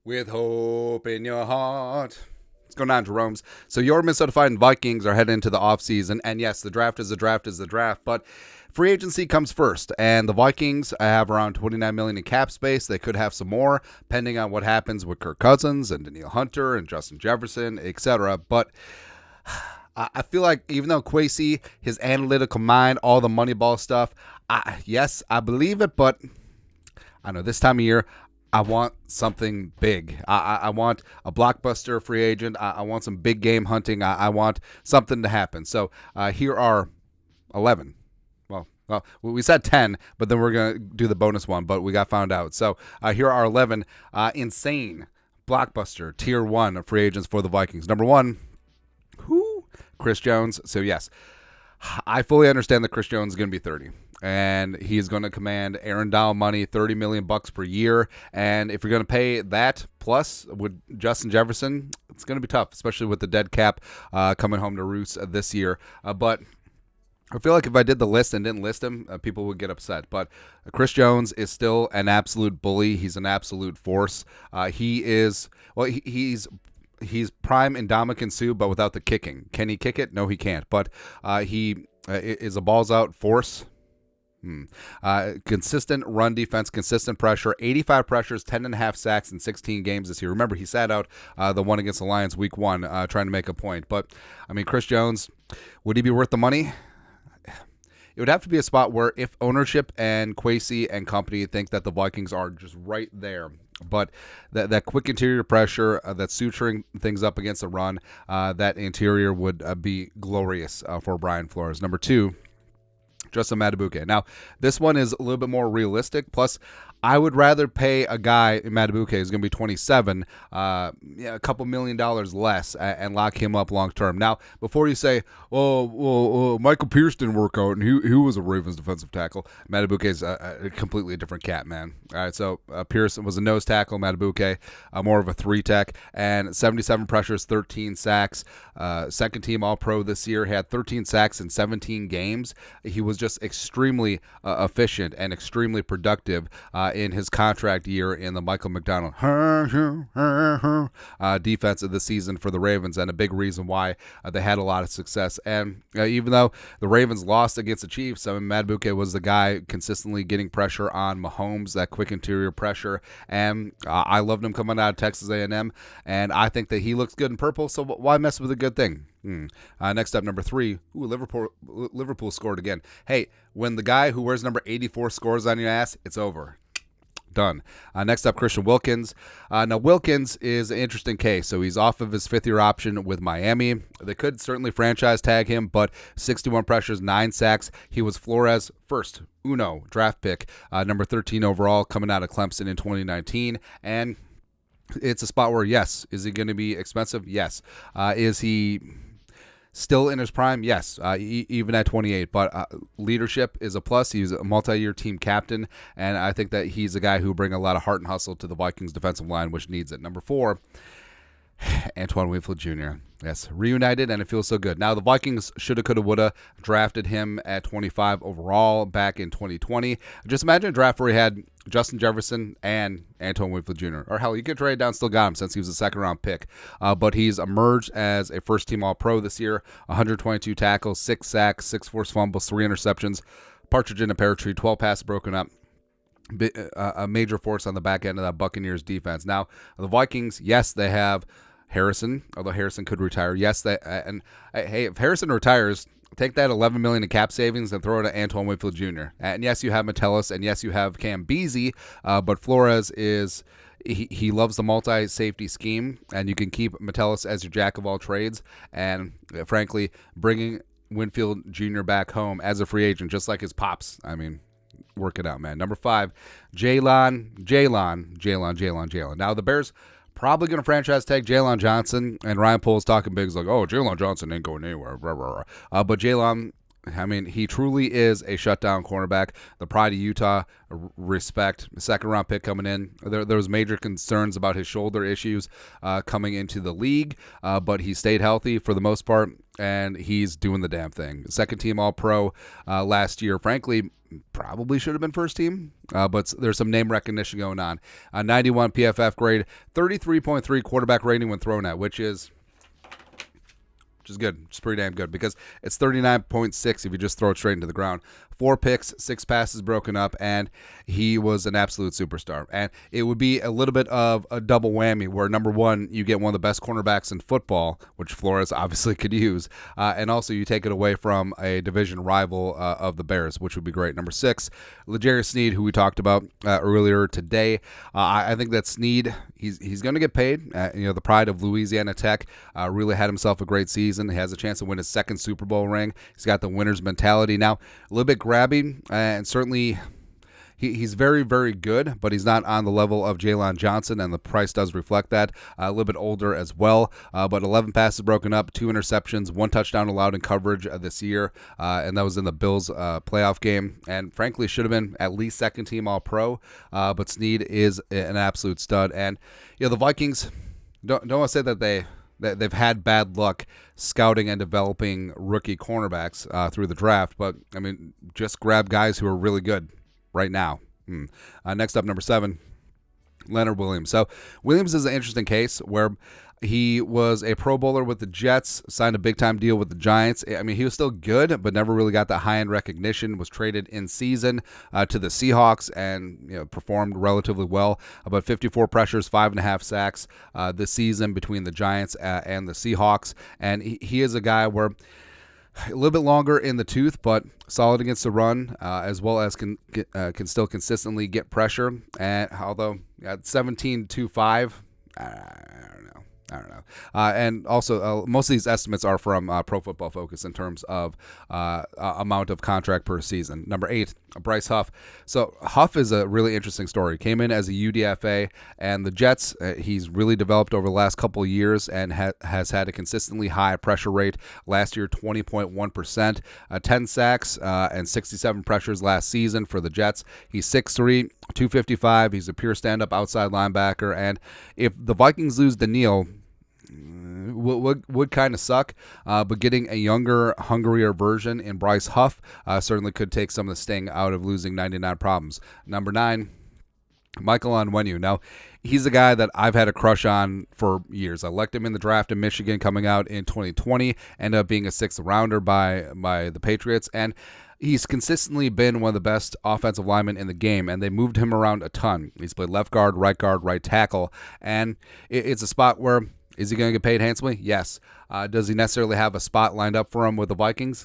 with hope in your heart. What's going on, Jerome's? So your Minnesota Vikings are heading into the offseason, and yes, the draft is the draft, but free agency comes first, and the Vikings have around $29 million in cap space. They could have some more, depending on what happens with Kirk Cousins and Danielle Hunter and Justin Jefferson, etc. But I feel like even though Kwesi, his analytical mind, all the Moneyball stuff, yes, I believe it, but I know this time of year, I want something big. I want a blockbuster free agent. I want some big game hunting. I want something to happen. So here are 11. Well, we said 10, but then we're going to do the bonus one, but we got found out. So here are 11 insane blockbuster tier 1 free agents for the Vikings. Number 1, Chris Jones. So yes, I fully understand that Chris Jones is going to be 30. And he's going to command Aaron Donald money, $30 million per year. And if you're going to pay that plus with Justin Jefferson, it's going to be tough, especially with the dead cap coming home to roost this year. But I feel like if I did the list and didn't list him, people would get upset. But Chris Jones is still an absolute bully. He's an absolute force. He's prime Ndamukong Suh, but without the kicking. Can he kick it? No, he can't. But he is a balls-out force. Consistent run defense, consistent pressure, 85 pressures, 10.5 sacks in 16 games this year. Remember, he sat out the one against the Lions week 1 trying to make a point. But, I mean, Chris Jones, would he be worth the money? It would have to be a spot where if ownership and Kwesi and company think that the Vikings are just right there, but that quick interior pressure, that suturing things up against the run, that interior would be glorious for Brian Flores. Number 2, Justin Madubuike. Now, this one is a little bit more realistic. Plus, I would rather pay a guy in Madubuike who's going to be 27, a couple $1 million less, and lock him up long term. Now, before you say, well, Michael Pierce didn't work out, and he was a Ravens defensive tackle. Madubuike is a completely different cat, man. All right, so Pierce was a nose tackle, Madubuike more of a 3-tech, and 77 pressures, 13 sacks. Second team All-Pro this year, had 13 sacks in 17 games. He was just extremely efficient and extremely productive in his contract year in the Michael McDonald defense of the season for the Ravens, and a big reason why they had a lot of success. And even though the Ravens lost against the Chiefs, I mean, Madubuike was the guy consistently getting pressure on Mahomes, that quick interior pressure, and I loved him coming out of Texas A&M, and I think that he looks good in purple, so why mess with a good thing? Next up, number 3. Liverpool scored again. Hey, when the guy who wears number 84 scores on your ass, it's over. Done. Next up, Christian Wilkins. Now, Wilkins is an interesting case. So he's off of his 5th-year option with Miami. They could certainly franchise tag him, but 61 pressures, 9 sacks. He was Flores' first draft pick, number 13 overall, coming out of Clemson in 2019. And it's a spot where, yes, is he going to be expensive? Yes. Is he still in his prime? Yes, even at 28. But leadership is a plus. He's a multi-year team captain, and I think that he's a guy who brings a lot of heart and hustle to the Vikings defensive line, which needs it. Number 4, Antoine Winfield Jr. Yes, reunited, and it feels so good. Now, the Vikings shoulda, coulda, woulda drafted him at 25 overall back in 2020. Just imagine a draft where he had Justin Jefferson and Antoine Winfield Jr. Or hell, you could trade down, still got him since he was a second-round pick. But he's emerged as a first-team All-Pro this year, 122 tackles, 6 sacks, 6 forced fumbles, 3 interceptions, partridge in a pear tree, 12 passes broken up. A major force on the back end of that Buccaneers defense. Now, the Vikings, yes, they have Harrison, although Harrison could retire. Yes, hey, if Harrison retires, take that $11 million in cap savings and throw it at Antoine Winfield Jr. And yes, you have Metellus, and yes, you have Cam Beasley, but Flores is he loves the multi-safety scheme, and you can keep Metellus as your jack of all trades. And frankly, bringing Winfield Jr. back home as a free agent, just like his pops, I mean, work it out, man. Number 5, Jalen. Now, the Bears probably going to franchise tag Jalen Johnson, and Ryan Poles talking big, like, oh, Jalen Johnson ain't going anywhere. But Jalen, I mean, he truly is a shutdown cornerback. The pride of Utah, respect. Second-round pick coming in. There was major concerns about his shoulder issues coming into the league, but he stayed healthy for the most part, and he's doing the damn thing. Second-team All-Pro last year. Frankly, probably should have been first team, but there's some name recognition going on. 91 PFF grade, 33.3 quarterback rating when thrown at, which is good. It's pretty damn good because it's 39.6 if you just throw it straight into the ground. 4 picks, 6 passes broken up, and he was an absolute superstar. And it would be a little bit of a double whammy where, number one, you get one of the best cornerbacks in football, which Flores obviously could use, and also you take it away from a division rival of the Bears, which would be great. Number 6, L'Jarius Sneed, who we talked about earlier today. I think that Sneed, he's going to get paid. The pride of Louisiana Tech, really had himself a great season. He has a chance to win his 2nd Super Bowl ring. He's got the winner's mentality. Now, a little bit grabby, and certainly he's very, very good, but he's not on the level of Jalen Johnson, and the price does reflect that. A little bit older as well, but 11 passes broken up, 2 interceptions, 1 touchdown allowed in coverage this year, and that was in the Bills playoff game, and frankly should have been at least 2nd team All-Pro, but Sneed is an absolute stud. And the Vikings, don't want to say that they've had bad luck scouting and developing rookie cornerbacks through the draft, but I mean, just grab guys who are really good right now. Next up, number 7, Leonard Williams. So Williams is an interesting case where he was a Pro Bowler with the Jets, signed a big-time deal with the Giants. I mean, he was still good, but never really got that high-end recognition, was traded in season to the Seahawks and performed relatively well. About 54 pressures, 5.5 sacks this season between the Giants and the Seahawks. And he is a guy where a little bit longer in the tooth, but solid against the run, as well as can still consistently get pressure. And although at 17.25, I don't know. And also, most of these estimates are from Pro Football Focus in terms of amount of contract per season. Number 8, Bryce Huff. So Huff is a really interesting story. Came in as a UDFA, and the Jets, he's really developed over the last couple of years and has had a consistently high pressure rate. Last year, 20.1%, 10 sacks, and 67 pressures last season for the Jets. He's 6'3", 255. He's a pure stand-up outside linebacker, and if the Vikings lose Daniil, would kind of suck, but getting a younger, hungrier version in Bryce Huff certainly could take some of the sting out of losing 99 problems. Number 9, Michael Onwenu. Now, he's a guy that I've had a crush on for years. I liked him in the draft in Michigan coming out in 2020, ended up being a 6th rounder by the Patriots, and he's consistently been one of the best offensive linemen in the game, and they moved him around a ton. He's played left guard, right tackle, and it's a spot where, is he going to get paid handsomely? Yes. Does he necessarily have a spot lined up for him with the Vikings?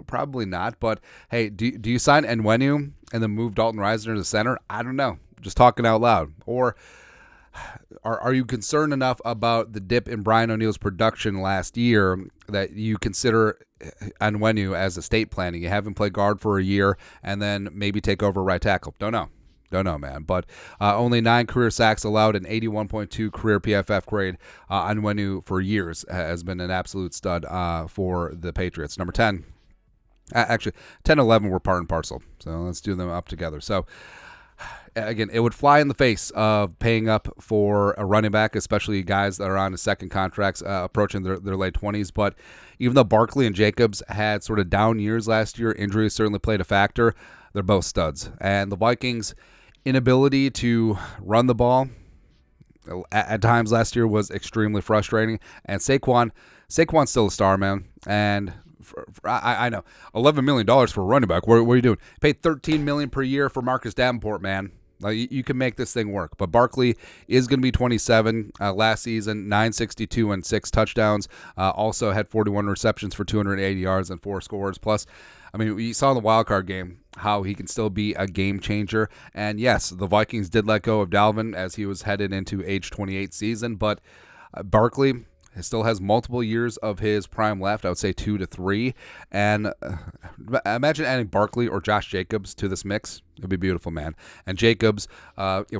Probably not, but hey, do you sign Onwenu and then move Dalton Risner to center? I don't know. Just talking out loud. Or are you concerned enough about the dip in Brian O'Neill's production last year that you consider Onwenu as estate planning? You have him play guard for a year and then maybe take over right tackle. Don't know, man. But only 9 career sacks allowed, an 81.2 career PFF grade. Onwenu for years has been an absolute stud for the Patriots. Number 10. Actually, 10 and 11 were part and parcel. So let's do them up together. So again, it would fly in the face of paying up for a running back, especially guys that are on a second contracts approaching their late 20s. But even though Barkley and Jacobs had sort of down years last year, injuries certainly played a factor. They're both studs. And the Vikings' inability to run the ball at times last year was extremely frustrating. And Saquon's still a star, man. And I know, $11 million for a running back. What are you doing? Paid $13 million per year for Marcus Davenport, man. Like, you can make this thing work. But Barkley is going to be 27. Last season, 962 and 6 touchdowns. Also had 41 receptions for 280 yards and 4 scores. Plus, I mean, we saw in the wildcard game how he can still be a game changer. And yes, the Vikings did let go of Dalvin as he was headed into age 28 season. But Barkley still has multiple years of his prime left. I would say 2 to 3. And imagine adding Barkley or Josh Jacobs to this mix. It'd be beautiful, man. And Jacobs,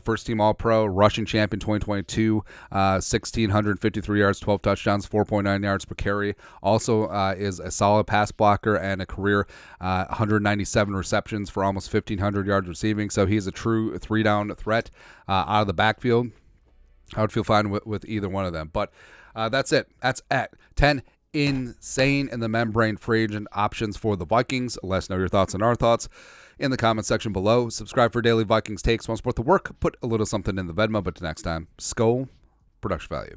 first team All-Pro, rushing champion 2022, 1,653 yards, 12 touchdowns, 4.9 yards per carry. Also is a solid pass blocker and a career 197 receptions for almost 1,500 yards receiving. So he's a true 3-down threat out of the backfield. I would feel fine with either one of them. But that's it. That's at 10 insane in the membrane free agent options for the Vikings. Let us know your thoughts and our thoughts in the comment section below. Subscribe for daily Vikings takes. Want to support the work? Put a little something in the Venmo. But next time, Skull Production Value.